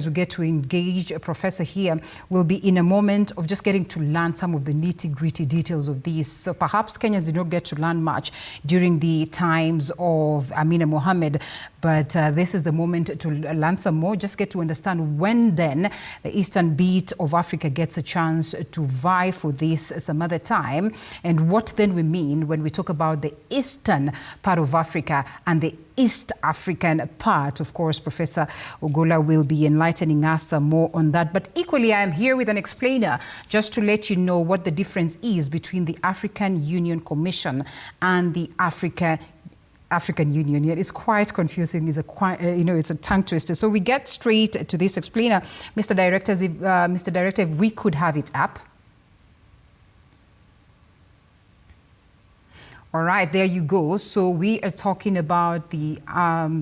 As we get to engage a professor here, we'll be in a moment of just getting to learn some of the nitty-gritty details of these. So perhaps Kenyans did not get to learn much during the times of Amina Mohammed, but this is the moment to learn some more, just get to understand when then the eastern beat of Africa gets a chance to vie for this some other time, and what then we mean when we talk about the eastern part of Africa and the East African part. Of course, Professor Ogola will be enlightening us more on that. But equally, I am here with an explainer just to let you know what the difference is between the African Union Commission and the African Union. It's quite confusing. It's a tongue twister. So we get straight to this explainer, Mr. Director. If we could have it up. All right, there you go. So we are talking about the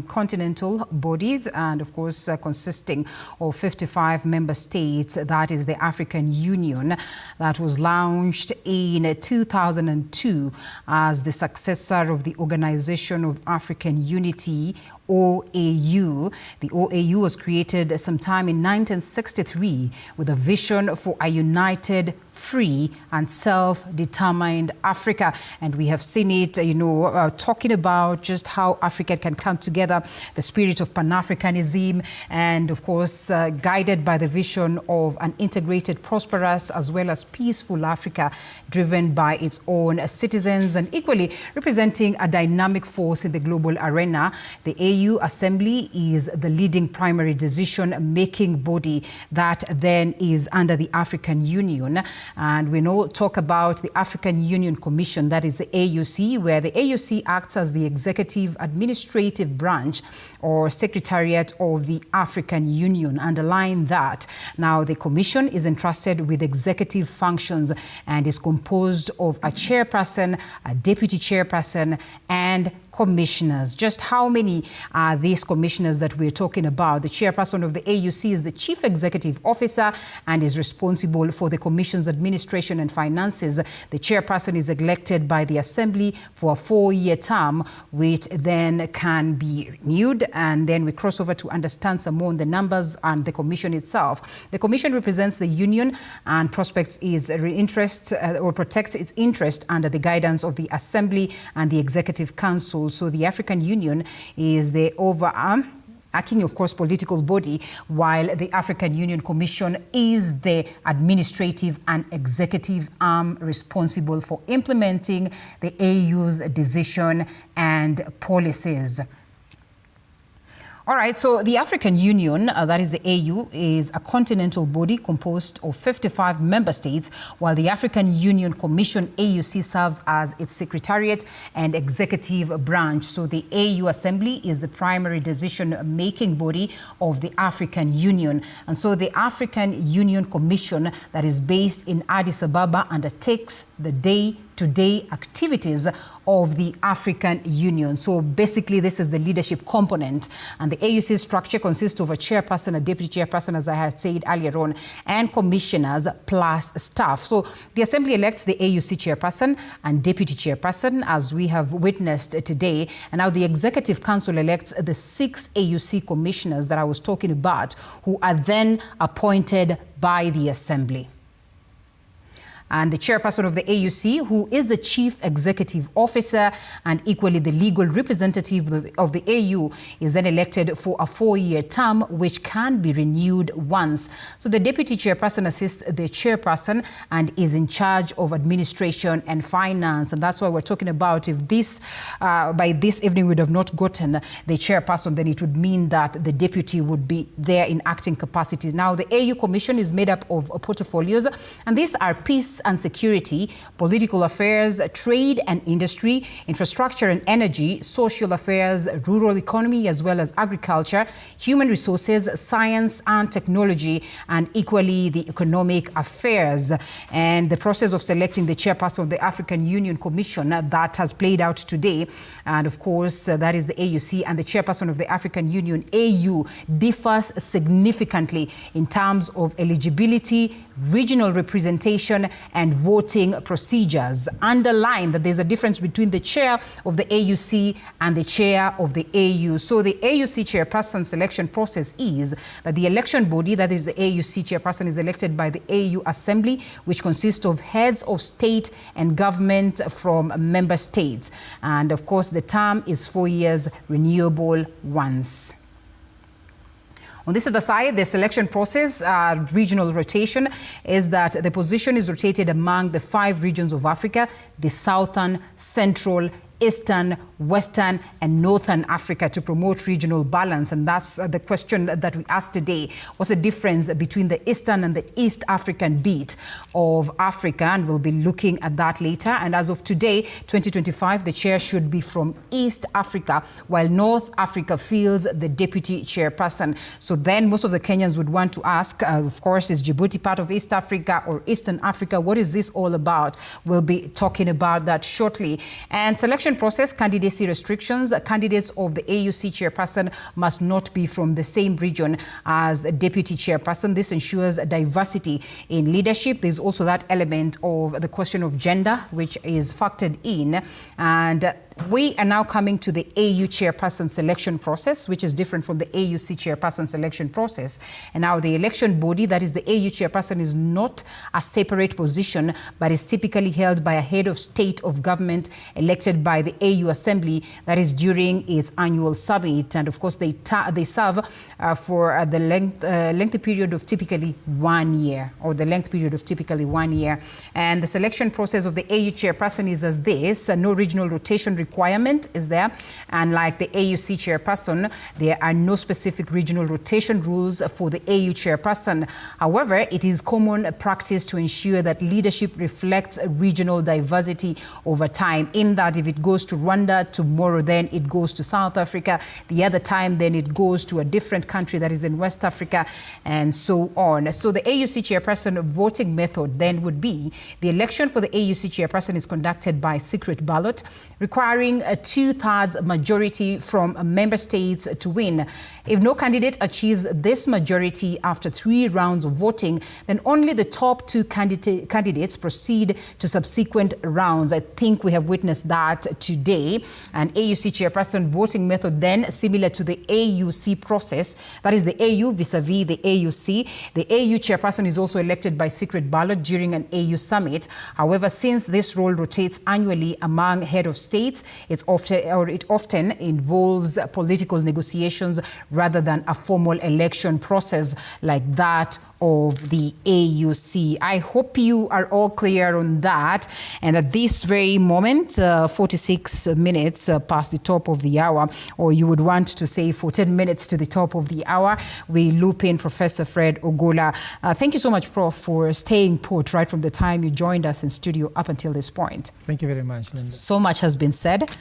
continental bodies and, of course, consisting of 55 member states. That is the African Union that was launched in 2002 as the successor of the Organization of African Unity, OAU. The OAU was created sometime in 1963 with a vision for a united, free and self-determined Africa. And we have seen it, talking about just how Africa can come together, the spirit of Pan-Africanism, and of course, guided by the vision of an integrated, prosperous, as well as peaceful Africa, driven by its own citizens and equally representing a dynamic force in the global arena. The AU Assembly is the leading primary decision-making body that then is under the African Union. And we now talk about the African Union Commission, that is the AUC, where the AUC acts as the executive administrative branch or secretariat of the African Union. Underline that. Now, the Commission is entrusted with executive functions and is composed of a chairperson, a deputy chairperson, and commissioners. Just how many are these commissioners that we're talking about? The chairperson of the AUC is the chief executive officer and is responsible for the commission's administration and finances. The chairperson is elected by the Assembly for a 4-year term, which then can be renewed. And then we cross over to understand some more on the numbers and the commission itself. The commission represents the union and prospects its interest or protects its interest under the guidance of the Assembly and the Executive Council. So the African Union is the overarm, acting, of course, political body, while the African Union Commission is the administrative and executive arm responsible for implementing the AU's decision and policies. All right, so the African Union, that is the AU, is a continental body composed of 55 member states, while the African Union Commission, AUC, serves as its secretariat and executive branch. So the AU Assembly is the primary decision-making body of the African Union. And so the African Union Commission, that is based in Addis Ababa, undertakes the day-to-day activities of the African Union. So basically, this is the leadership component. And the AUC structure consists of a chairperson, a deputy chairperson, as I had said earlier on, and commissioners plus staff. So the Assembly elects the AUC chairperson and deputy chairperson, as we have witnessed today. And now the Executive Council elects the 6 AUC commissioners that I was talking about, who are then appointed by the Assembly. And the chairperson of the AUC, who is the chief executive officer and equally the legal representative of the AU, is then elected for a 4-year term, which can be renewed once. So the deputy chairperson assists the chairperson and is in charge of administration and finance. And that's why we're talking about, if this, by this evening, we would have not gotten the chairperson, then it would mean that the deputy would be there in acting capacity. Now, the AU Commission is made up of portfolios, and these are peace and security, political affairs, trade and industry, infrastructure and energy, social affairs, rural economy, as well as agriculture, human resources, science and technology, and equally the economic affairs. And the process of selecting the chairperson of the African Union Commission that has played out today, and of course, that is the AUC, and the chairperson of the African Union, AU, differs significantly in terms of eligibility, regional representation, and voting procedures. Underline that there's a difference between the chair of the AUC and the chair of the AU. So the AUC chairperson selection process is that the election body, that is the AUC chairperson, is elected by the AU Assembly, which consists of heads of state and government from member states. And of course, the term is 4 years, renewable once. On this other side, the selection process, regional rotation, is that the position is rotated among the 5 regions of Africa: the Southern, Central, Eastern, Western, and Northern Africa, to promote regional balance. And that's the question that we asked today. What's the difference between the Eastern and the East African beat of Africa? And we'll be looking at that later. And as of today, 2025, the chair should be from East Africa, while North Africa fields the deputy chairperson. So then most of the Kenyans would want to ask, of course, is Djibouti part of East Africa or Eastern Africa? What is this all about? We'll be talking about that shortly. And selection process, candidacy restrictions. Candidates of the AUC chairperson must not be from the same region as a deputy chairperson. This ensures diversity in leadership. There's also that element of the question of gender, which is factored in. And we are now coming to the AU chairperson selection process, which is different from the AUC chairperson selection process. And now the election body, that is the AU chairperson, is not a separate position, but is typically held by a head of state of government elected by the AU Assembly, that is during its annual summit. And of course, they serve for the lengthy period of typically 1 year, or the length period of typically 1 year. And the selection process of the AU chairperson is as this: no regional rotation requirement is there. And like the AUC chairperson, there are no specific regional rotation rules for the AU chairperson. However, it is common practice to ensure that leadership reflects regional diversity over time, in that if it goes to Rwanda tomorrow, then it goes to South Africa. The other time, then it goes to a different country that is in West Africa, and so on. So the AUC chairperson voting method then would be: the election for the AUC chairperson is conducted by secret ballot, requiring a 2/3 majority from member states to win. If no candidate achieves this majority after 3 rounds of voting, then only the top 2 candidates proceed to subsequent rounds. I think we have witnessed that today. An AUC chairperson voting method then similar to the AUC process, that is the AU vis-a-vis the AUC. The AU chairperson is also elected by secret ballot during an AU summit. However, since this role rotates annually among head of states, it often involves political negotiations rather than a formal election process like that of the AUC. I hope you are all clear on that. And at this very moment, 46 minutes past the top of the hour, or you would want to say 14 minutes to the top of the hour, we loop in Professor Fred Ogola. Thank you so much, Prof, for staying put right from the time you joined us in studio up until this point. Thank you very much, Linda. So much has been said.